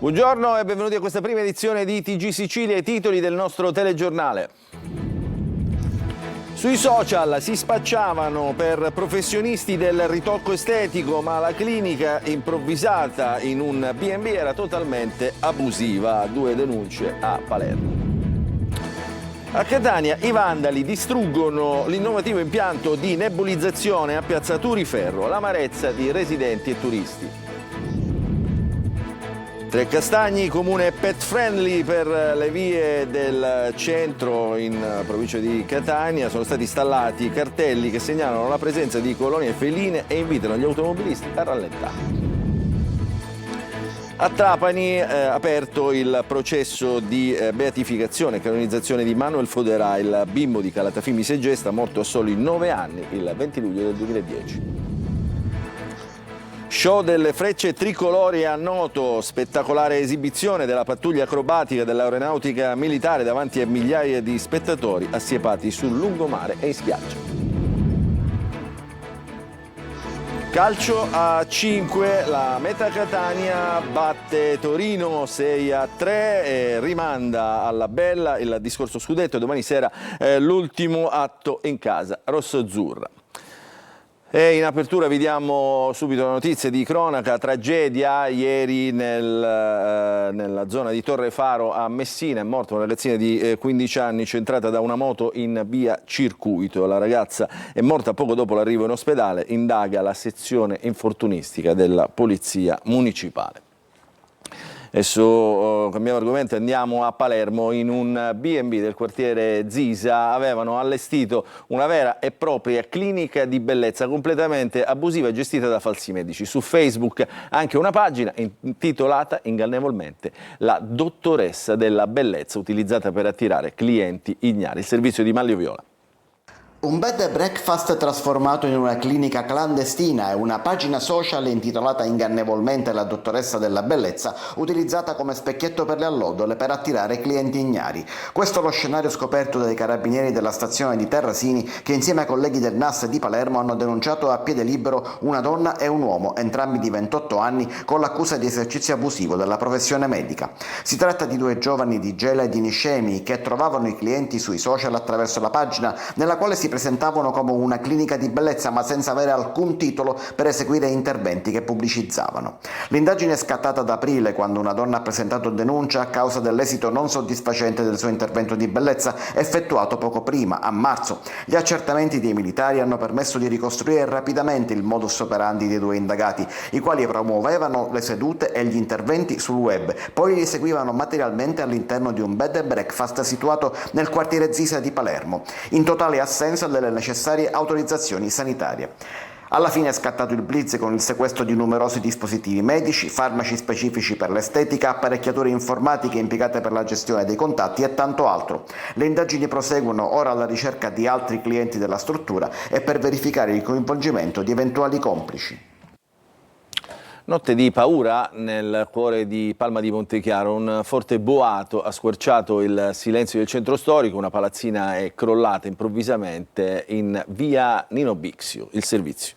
Buongiorno e benvenuti a questa prima edizione di TG Sicilia, i titoli del nostro telegiornale. Sui social si spacciavano per professionisti del ritocco estetico, ma la clinica improvvisata in un B&B era totalmente abusiva. 2 denunce a Palermo. A Catania i vandali distruggono l'innovativo impianto di nebulizzazione a Piazza Turiferro, l'amarezza di residenti e turisti. Trecastagni, comune pet friendly per le vie del centro in provincia di Catania. Sono stati installati cartelli che segnalano la presenza di colonie feline e invitano gli automobilisti a rallentare. A Trapani aperto il processo di beatificazione e canonizzazione di Manuel Foderà, il bimbo di Calatafimi Segesta, morto a soli 9 anni il 20 luglio del 2010. Show delle frecce tricolori a Noto, spettacolare esibizione della pattuglia acrobatica dell'aeronautica militare davanti a migliaia di spettatori assiepati sul lungomare e in spiaggia. Calcio a 5, la Meta Catania batte Torino 6-3 e rimanda alla bella il discorso scudetto. Domani sera l'ultimo atto in casa rossoazzurra. E in apertura vi diamo subito la notizia di cronaca, tragedia ieri nella zona di Torrefaro a Messina, è morta una ragazzina di 15 anni centrata da una moto in via Circuito. La ragazza è morta poco dopo l'arrivo in ospedale, indaga la sezione infortunistica della Polizia Municipale. Adesso cambiamo argomento, andiamo a Palermo. In un B&B del quartiere Zisa avevano allestito una vera e propria clinica di bellezza completamente abusiva gestita da falsi medici. Su Facebook anche una pagina intitolata ingannevolmente La dottoressa della bellezza, utilizzata per attirare clienti ignari. Il servizio di Manlio Viola. Un bed and breakfast trasformato in una clinica clandestina e una pagina social intitolata ingannevolmente La dottoressa della bellezza, utilizzata come specchietto per le allodole per attirare clienti ignari. Questo è lo scenario scoperto dai carabinieri della stazione di Terrasini, che insieme ai colleghi del NAS di Palermo hanno denunciato a piede libero una donna e un uomo, entrambi di 28 anni, con l'accusa di esercizio abusivo della professione medica. Si tratta di 2 giovani di Gela e di Niscemi che trovavano i clienti sui social attraverso la pagina, nella quale si presentavano come una clinica di bellezza ma senza avere alcun titolo per eseguire interventi che pubblicizzavano. L'indagine è scattata ad aprile, quando una donna ha presentato denuncia a causa dell'esito non soddisfacente del suo intervento di bellezza effettuato poco prima, a marzo. Gli accertamenti dei militari hanno permesso di ricostruire rapidamente il modus operandi dei 2 indagati, i quali promuovevano le sedute e gli interventi sul web, poi li eseguivano materialmente all'interno di un bed and breakfast situato nel quartiere Zisa di Palermo, in totale assenza delle necessarie autorizzazioni sanitarie. Alla fine è scattato il blitz con il sequestro di numerosi dispositivi medici, farmaci specifici per l'estetica, apparecchiature informatiche impiegate per la gestione dei contatti e tanto altro. Le indagini proseguono ora alla ricerca di altri clienti della struttura e per verificare il coinvolgimento di eventuali complici. Notte di paura nel cuore di Palma di Montechiaro, un forte boato ha squarciato il silenzio del centro storico, una palazzina è crollata improvvisamente in via Nino Bixio. Il servizio.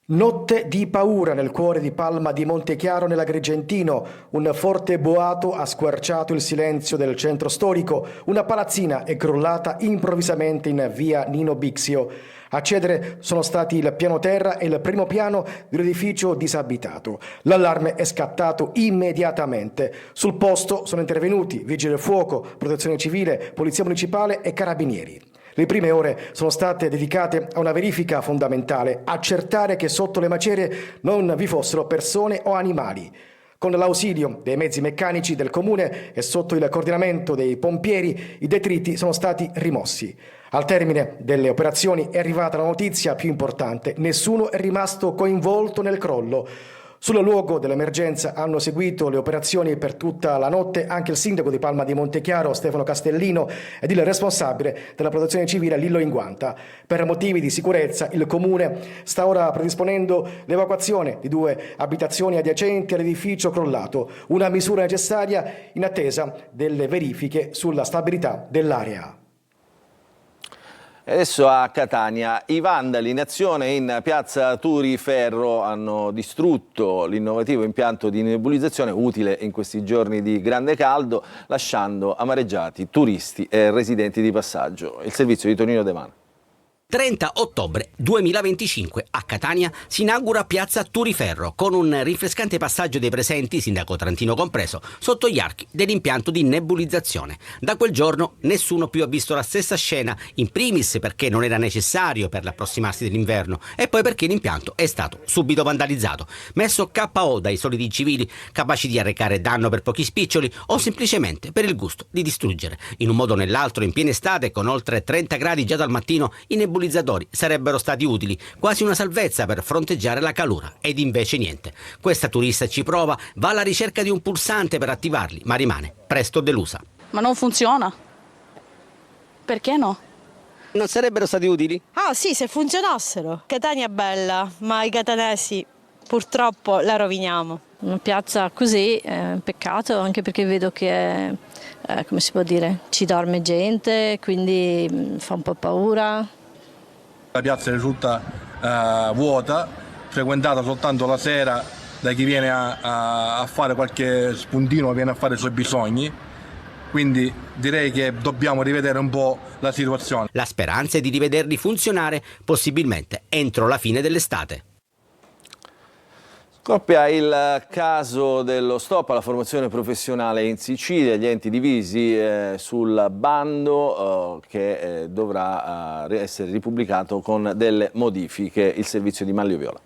Notte di paura nel cuore di Palma di Montechiaro nell'Agrigentino, un forte boato ha squarciato il silenzio del centro storico, una palazzina è crollata improvvisamente in via Nino Bixio. A cedere sono stati il piano terra e il primo piano di un edificio disabitato. L'allarme è scattato immediatamente. Sul posto sono intervenuti vigili del fuoco, protezione civile, polizia municipale e carabinieri. Le prime ore sono state dedicate a una verifica fondamentale, accertare che sotto le macerie non vi fossero persone o animali. Con l'ausilio dei mezzi meccanici del comune e sotto il coordinamento dei pompieri, i detriti sono stati rimossi. Al termine delle operazioni è arrivata la notizia più importante: nessuno è rimasto coinvolto nel crollo. Sul luogo dell'emergenza hanno seguito le operazioni per tutta la notte anche il sindaco di Palma di Montechiaro, Stefano Castellino, ed il responsabile della protezione civile, Lillo Inguanta. Per motivi di sicurezza il comune sta ora predisponendo l'evacuazione di 2 abitazioni adiacenti all'edificio crollato, una misura necessaria in attesa delle verifiche sulla stabilità dell'area. E adesso a Catania, i vandali in azione in piazza Turiferro hanno distrutto l'innovativo impianto di nebulizzazione utile in questi giorni di grande caldo, lasciando amareggiati turisti e residenti di passaggio. Il servizio di Tonino De Mano. 30 ottobre 2025 a Catania si inaugura piazza Turiferro con un rinfrescante passaggio dei presenti, sindaco Trantino compreso, sotto gli archi dell'impianto di nebulizzazione. Da quel giorno nessuno più ha visto la stessa scena, in primis perché non era necessario per l'approssimarsi dell'inverno e poi perché l'impianto è stato subito vandalizzato, messo KO dai soliti civili capaci di arrecare danno per pochi spiccioli o semplicemente per il gusto di distruggere. In un modo o nell'altro, in piena estate, con oltre 30 gradi già dal mattino, i nebulizzatori sarebbero stati utili, quasi una salvezza per fronteggiare la calura, ed invece niente. Questa turista ci prova, va alla ricerca di un pulsante per attivarli, ma rimane presto delusa. Ma non funziona? Perché no? Non sarebbero stati utili? Ah sì, se funzionassero. Catania è bella, ma i catanesi purtroppo la roviniamo. Una piazza così è un peccato, anche perché vedo che, come si può dire, ci dorme gente, quindi fa un po' paura. La piazza risulta vuota, frequentata soltanto la sera da chi viene a fare qualche spuntino, viene a fare i suoi bisogni. Quindi direi che dobbiamo rivedere un po' la situazione. La speranza è di rivederli funzionare possibilmente entro la fine dell'estate. Scoppia il caso dello stop alla formazione professionale in Sicilia, gli enti divisi sul bando che dovrà essere ripubblicato con delle modifiche, il servizio di Manlio Viola.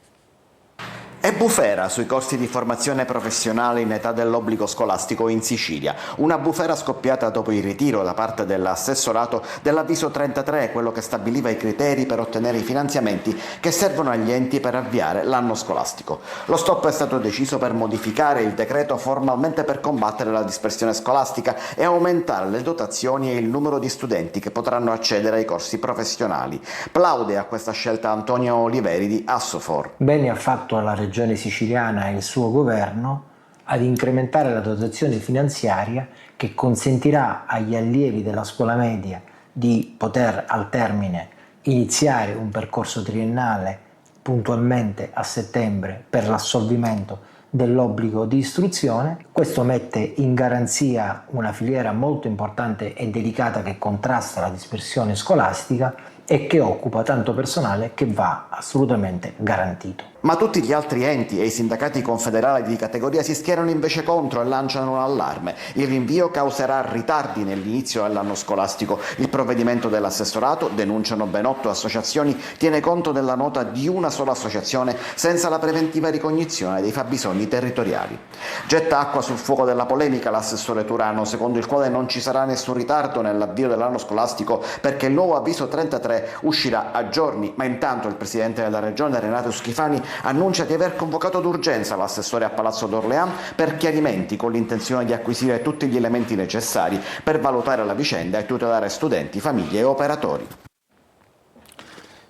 E bufera sui corsi di formazione professionale in età dell'obbligo scolastico in Sicilia. Una bufera scoppiata dopo il ritiro da parte dell'assessorato dell'avviso 33, quello che stabiliva i criteri per ottenere i finanziamenti che servono agli enti per avviare l'anno scolastico. Lo stop è stato deciso per modificare il decreto formalmente per combattere la dispersione scolastica e aumentare le dotazioni e il numero di studenti che potranno accedere ai corsi professionali. Plaude a questa scelta Antonio Oliveri di Assofor. Bene ha fatto la Regione siciliana e il suo governo ad incrementare la dotazione finanziaria che consentirà agli allievi della scuola media di poter al termine iniziare un percorso triennale puntualmente a settembre per l'assolvimento dell'obbligo di istruzione. Questo mette in garanzia una filiera molto importante e delicata che contrasta la dispersione scolastica e che occupa tanto personale che va assolutamente garantito. Ma tutti gli altri enti e i sindacati confederali di categoria si schierano invece contro e lanciano un allarme. Il rinvio causerà ritardi nell'inizio dell'anno scolastico. Il provvedimento dell'assessorato, denunciano ben 8 associazioni, tiene conto della nota di una sola associazione senza la preventiva ricognizione dei fabbisogni territoriali. Getta acqua sul fuoco della polemica l'assessore Turano, secondo il quale non ci sarà nessun ritardo nell'avvio dell'anno scolastico perché il nuovo avviso 33 uscirà a giorni, ma intanto il presidente della regione Renato Schifani annuncia di aver convocato d'urgenza l'assessore a Palazzo d'Orléans per chiarimenti con l'intenzione di acquisire tutti gli elementi necessari per valutare la vicenda e tutelare studenti, famiglie e operatori.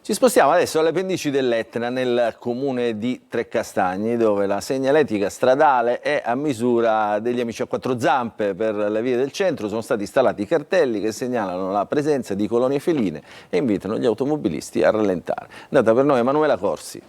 Ci spostiamo adesso alle pendici dell'Etna nel comune di Trecastagni, dove la segnaletica stradale è a misura degli amici a quattro zampe. Per le vie del centro sono stati installati cartelli che segnalano la presenza di colonie feline e invitano gli automobilisti a rallentare. È andata per noi Emanuela Corsi.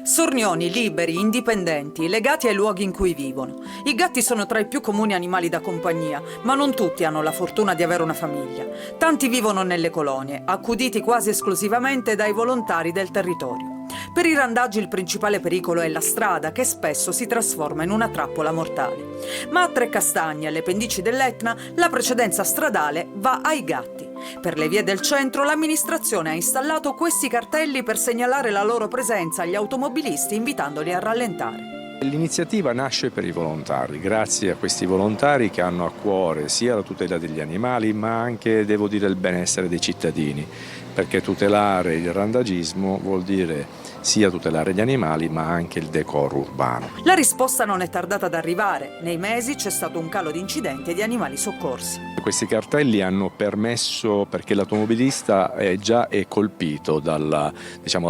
Sornioni, liberi, indipendenti, legati ai luoghi in cui vivono. I gatti sono tra i più comuni animali da compagnia, ma non tutti hanno la fortuna di avere una famiglia. Tanti vivono nelle colonie, accuditi quasi esclusivamente dai volontari del territorio. Per i randaggi il principale pericolo è la strada, che spesso si trasforma in una trappola mortale. Ma a Trecastagni, alle pendici dell'Etna, la precedenza stradale va ai gatti. Per le vie del centro l'amministrazione ha installato questi cartelli per segnalare la loro presenza agli automobilisti, invitandoli a rallentare. L'iniziativa nasce per i volontari, grazie a questi volontari che hanno a cuore sia la tutela degli animali ma anche, devo dire, il benessere dei cittadini, perché tutelare il randagismo vuol dire sia tutelare gli animali ma anche il decoro urbano. La risposta non è tardata ad arrivare. Nei mesi c'è stato un calo di incidenti e di animali soccorsi. Questi cartelli hanno permesso, perché l'automobilista già è colpito dal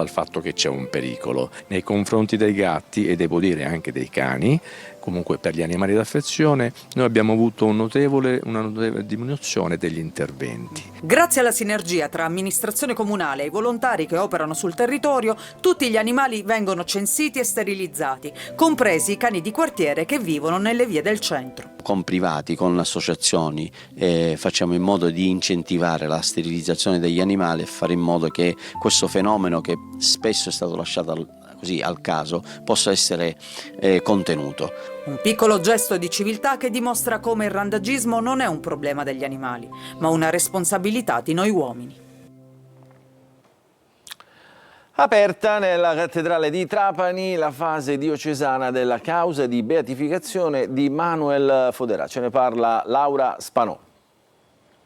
fatto che c'è un pericolo nei confronti dei gatti e devo dire anche dei cani. comunque per gli animali d'affezione, noi abbiamo avuto una notevole diminuzione degli interventi. Grazie alla sinergia tra amministrazione comunale e i volontari che operano sul territorio, tutti gli animali vengono censiti e sterilizzati, compresi i cani di quartiere che vivono nelle vie del centro. Con privati, con associazioni facciamo in modo di incentivare la sterilizzazione degli animali e fare in modo che questo fenomeno, che spesso è stato lasciato così al caso, possa essere contenuto. Un piccolo gesto di civiltà che dimostra come il randagismo non è un problema degli animali, ma una responsabilità di noi uomini. Aperta nella cattedrale di Trapani la fase diocesana della causa di beatificazione di Manuel Foderà. Ce ne parla Laura Spanò.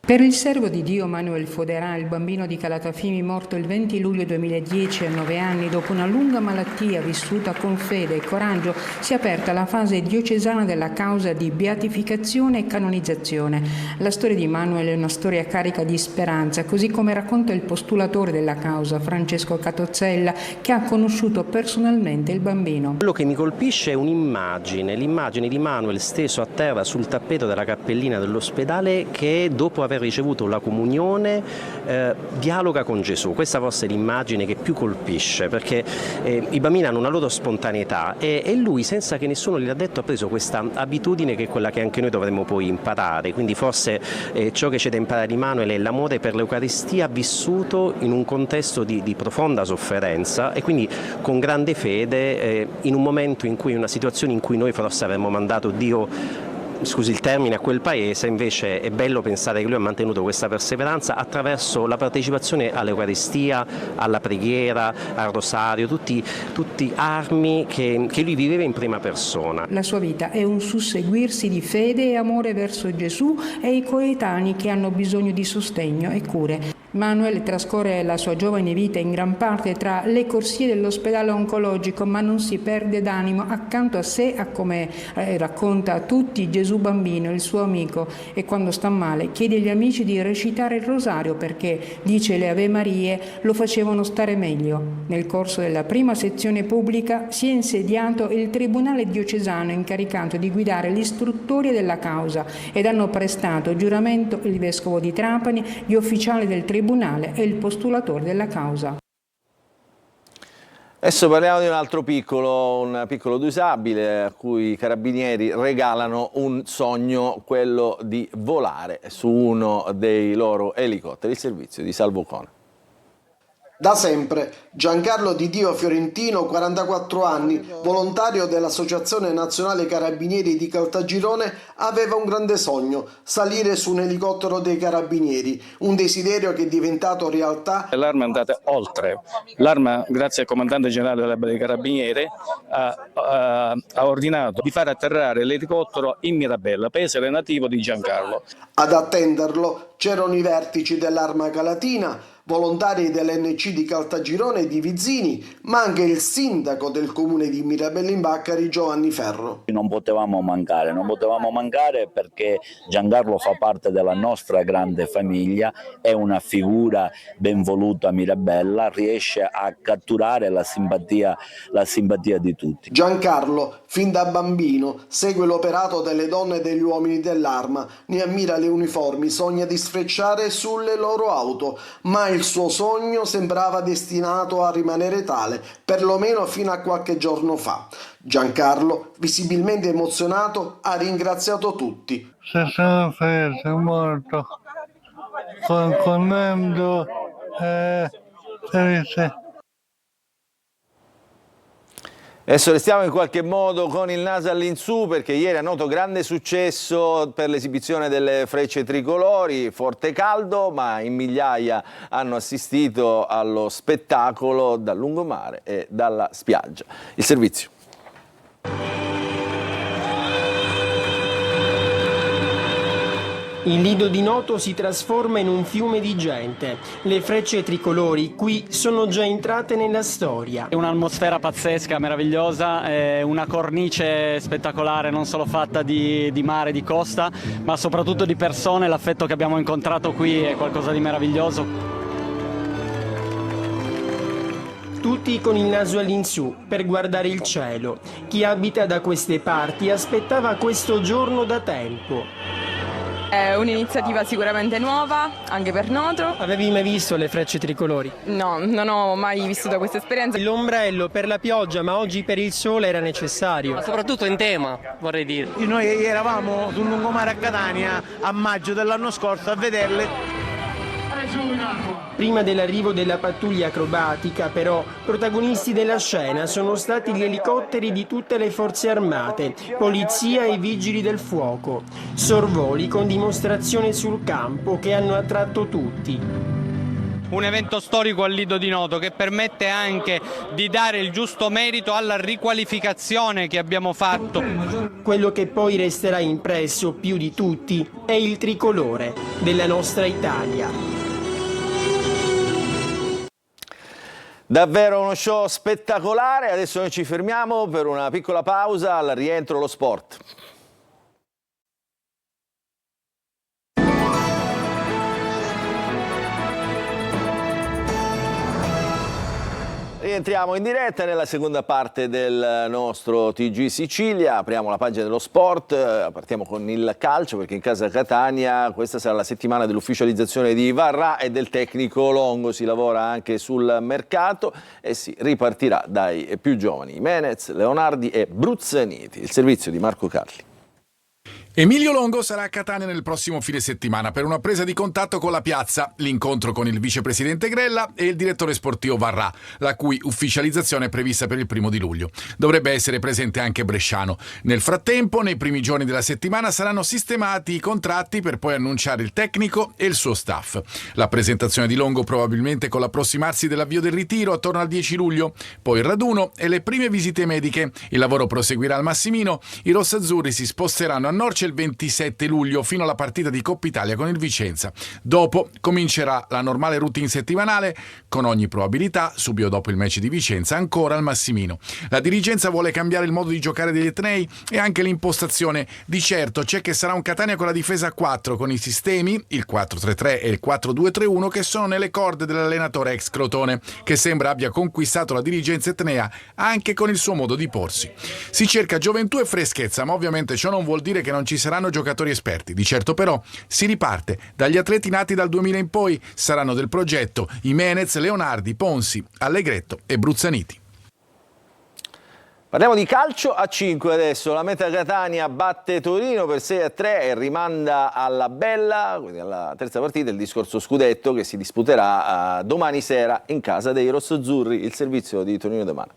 Per il servo di Dio Manuel Foderà, il bambino di Calatafimi morto il 20 luglio 2010 a 9 anni dopo una lunga malattia vissuta con fede e coraggio, si è aperta la fase diocesana della causa di beatificazione e canonizzazione. La storia di Manuel è una storia carica di speranza, così come racconta il postulatore della causa, Francesco Catozzella, che ha conosciuto personalmente il bambino. Quello che mi colpisce è un'immagine, l'immagine di Manuel steso a terra sul tappeto della cappellina dell'ospedale che dopo aver ricevuto la comunione dialoga con Gesù. Questa forse è l'immagine che più colpisce, perché i bambini hanno una loro spontaneità e lui, senza che nessuno gliel'ha detto, ha preso questa abitudine che è quella che anche noi dovremmo poi imparare. Quindi forse ciò che c'è da imparare di Manuel è l'amore per l'Eucaristia vissuto in un contesto di profonda sofferenza e quindi con grande fede in un momento in cui, in una situazione in cui noi forse avremmo mandato Dio, scusi il termine, a quel paese. Invece è bello pensare che lui ha mantenuto questa perseveranza attraverso la partecipazione all'Eucaristia, alla preghiera, al rosario, tutti armi che lui viveva in prima persona. La sua vita è un susseguirsi di fede e amore verso Gesù e i coetanei che hanno bisogno di sostegno e cure. Manuel trascorre la sua giovane vita in gran parte tra le corsie dell'ospedale oncologico, ma non si perde d'animo. Accanto a sé ha, come racconta a tutti, Gesù bambino, il suo amico, e quando sta male chiede agli amici di recitare il rosario perché, dice, le Ave Marie lo facevano stare meglio. Nel corso della prima sezione pubblica si è insediato il Tribunale diocesano incaricato di guidare l'istruttoria della causa ed hanno prestato giuramento il Vescovo di Trapani, gli ufficiali del Tribunale e il postulatore della causa. Adesso parliamo di un altro un piccolo disabile a cui i carabinieri regalano un sogno, quello di volare su uno dei loro elicotteri, il servizio di Salvo Cona. Da sempre, Giancarlo Di Dio Fiorentino, 44 anni, volontario dell'Associazione Nazionale Carabinieri di Caltagirone, aveva un grande sogno: salire su un elicottero dei Carabinieri, un desiderio che è diventato realtà. L'arma è andata oltre. L'arma, grazie al comandante generale dei Carabinieri, ha ordinato di far atterrare l'elicottero in Mirabella, paese nativo di Giancarlo. Ad attenderlo c'erano i vertici dell'Arma Calatina, volontari dell'NC di Caltagirone e di Vizzini, ma anche il sindaco del comune di Mirabella in Baccari, Giovanni Ferro. Non potevamo mancare perché Giancarlo fa parte della nostra grande famiglia, è una figura ben voluta a Mirabella, riesce a catturare la simpatia di tutti. Giancarlo, fin da bambino, segue l'operato delle donne e degli uomini dell'Arma, ne ammira le uniformi, sogna di sfrecciare sulle loro auto, ma il suo sogno sembrava destinato a rimanere tale, perlomeno fino a qualche giorno fa. Giancarlo, visibilmente emozionato, ha ringraziato tutti. Se sono morto, contento e felice. Adesso restiamo in qualche modo con il naso all'insù perché ieri ha noto grande successo per l'esibizione delle frecce tricolori, forte caldo, ma in migliaia hanno assistito allo spettacolo dal lungomare e dalla spiaggia. Il servizio. Il Lido di Noto si trasforma in un fiume di gente. Le frecce tricolori qui sono già entrate nella storia. È un'atmosfera pazzesca, meravigliosa, è una cornice spettacolare, non solo fatta di mare, di costa, ma soprattutto di persone. L'affetto che abbiamo incontrato qui è qualcosa di meraviglioso. tutti con il naso all'insù per guardare il cielo. Chi abita da queste parti aspettava questo giorno da tempo. È un'iniziativa sicuramente nuova, anche per Noto. Avevi mai visto le frecce tricolori? No, non ho mai vissuto questa esperienza. L'ombrello per la pioggia, ma oggi per il sole era necessario. Ma soprattutto in tema, vorrei dire. Noi eravamo sul lungomare a Catania a maggio dell'anno scorso a vederle. Prima dell'arrivo della pattuglia acrobatica, però, protagonisti della scena sono stati gli elicotteri di tutte le forze armate, polizia e vigili del fuoco. Sorvoli con dimostrazione sul campo che hanno attratto tutti. Un evento storico al Lido di Noto che permette anche di dare il giusto merito alla riqualificazione che abbiamo fatto. Quello che poi resterà impresso più di tutti è il tricolore della nostra Italia. Davvero uno show spettacolare, adesso noi ci fermiamo per una piccola pausa, al rientro lo sport. Rientriamo in diretta nella seconda parte del nostro TG Sicilia, apriamo la pagina dello sport, partiamo con il calcio perché in casa Catania questa sarà la settimana dell'ufficializzazione di Varrà e del tecnico Longo, si lavora anche sul mercato e si ripartirà dai più giovani, Menez, Leonardi e Bruzzaniti, il servizio di Marco Carli. Emilio Longo sarà a Catania nel prossimo fine settimana per una presa di contatto con la piazza, l'incontro con il vicepresidente Grella e il direttore sportivo Varrà, la cui ufficializzazione è prevista per il 1° di luglio. Dovrebbe essere presente anche Bresciano. Nel frattempo, nei primi giorni della settimana saranno sistemati i contratti per poi annunciare il tecnico e il suo staff. La presentazione di Longo probabilmente con l'approssimarsi dell'avvio del ritiro attorno al 10 luglio, poi il raduno e le prime visite mediche. Il lavoro proseguirà al Massimino, i rossazzurri si sposteranno a Norcia il 27 luglio fino alla partita di Coppa Italia con il Vicenza. Dopo comincerà la normale routine settimanale, con ogni probabilità, subito dopo il match di Vicenza, ancora al Massimino. La dirigenza vuole cambiare il modo di giocare degli etnei e anche l'impostazione. Di certo c'è che sarà un Catania con la difesa a 4, con i sistemi, il 4-3-3 e il 4-2-3-1, che sono nelle corde dell'allenatore ex Crotone, che sembra abbia conquistato la dirigenza etnea anche con il suo modo di porsi. Si cerca gioventù e freschezza, ma ovviamente ciò non vuol dire che non ci saranno giocatori esperti. Di certo però si riparte dagli atleti nati dal 2000 in poi. Saranno del progetto i Menez, Leonardi, Ponsi, Allegretto e Bruzzaniti. Parliamo di calcio a 5 adesso, la Meta Catania batte Torino per 6-3 e rimanda alla Bella, quindi alla terza partita, il discorso scudetto che si disputerà domani sera in casa dei rossoazzurri, il servizio di Tonino De Mano.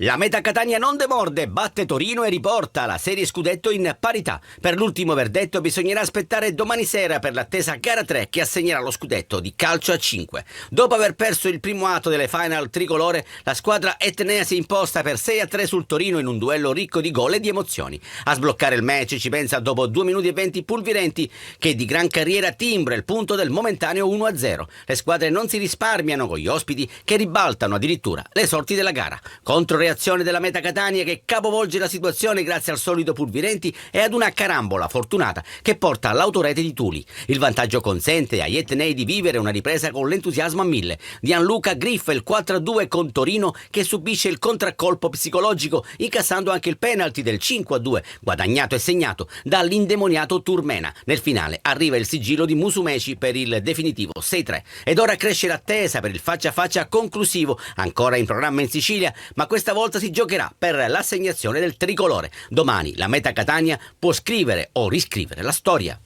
La Meta Catania non demorde, batte Torino e riporta la serie scudetto in parità. Per l'ultimo verdetto bisognerà aspettare domani sera per l'attesa gara 3 che assegnerà lo scudetto di calcio a 5. Dopo aver perso il primo atto delle final tricolore, la squadra etnea si imposta per 6-3 sul Torino in un duello ricco di gol e di emozioni. A sbloccare il match ci pensa dopo 2 minuti e 20 Pulvirenti, che di gran carriera timbra il punto del momentaneo 1-0. Le squadre non si risparmiano con gli ospiti che ribaltano addirittura le sorti della gara. Controreazione della Meta Catania che capovolge la situazione grazie al solito Pulvirenti e ad una carambola fortunata che porta all'autorete di Tuli. Il vantaggio consente agli etnei di vivere una ripresa con l'entusiasmo a 1000. Gianluca griffa il 4-2 con Torino che subisce il contraccolpo psicologico incassando anche il penalty del 5-2 guadagnato e segnato dall'indemoniato Turmena. Nel finale arriva il sigillo di Musumeci per il definitivo 6-3 ed ora cresce l'attesa per il faccia a faccia conclusivo ancora in programma in Sicilia, ma questa volta si giocherà per l'assegnazione del tricolore. Domani la Meta Catania può scrivere o riscrivere la storia.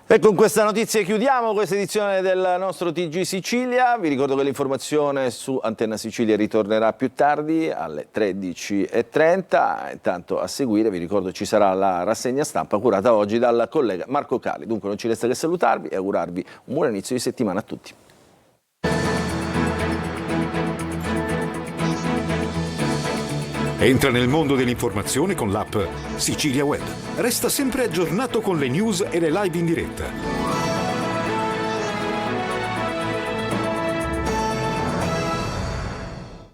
E con questa notizia chiudiamo questa edizione del nostro TG Sicilia. Vi ricordo che l'informazione su Antenna Sicilia ritornerà più tardi alle 13:30. Intanto a seguire vi ricordo ci sarà la rassegna stampa curata oggi dal collega Marco Cali. Dunque non ci resta che salutarvi e augurarvi un buon inizio di settimana a tutti. Entra nel mondo dell'informazione con l'app Sicilia Web. Resta sempre aggiornato con le news e le live in diretta.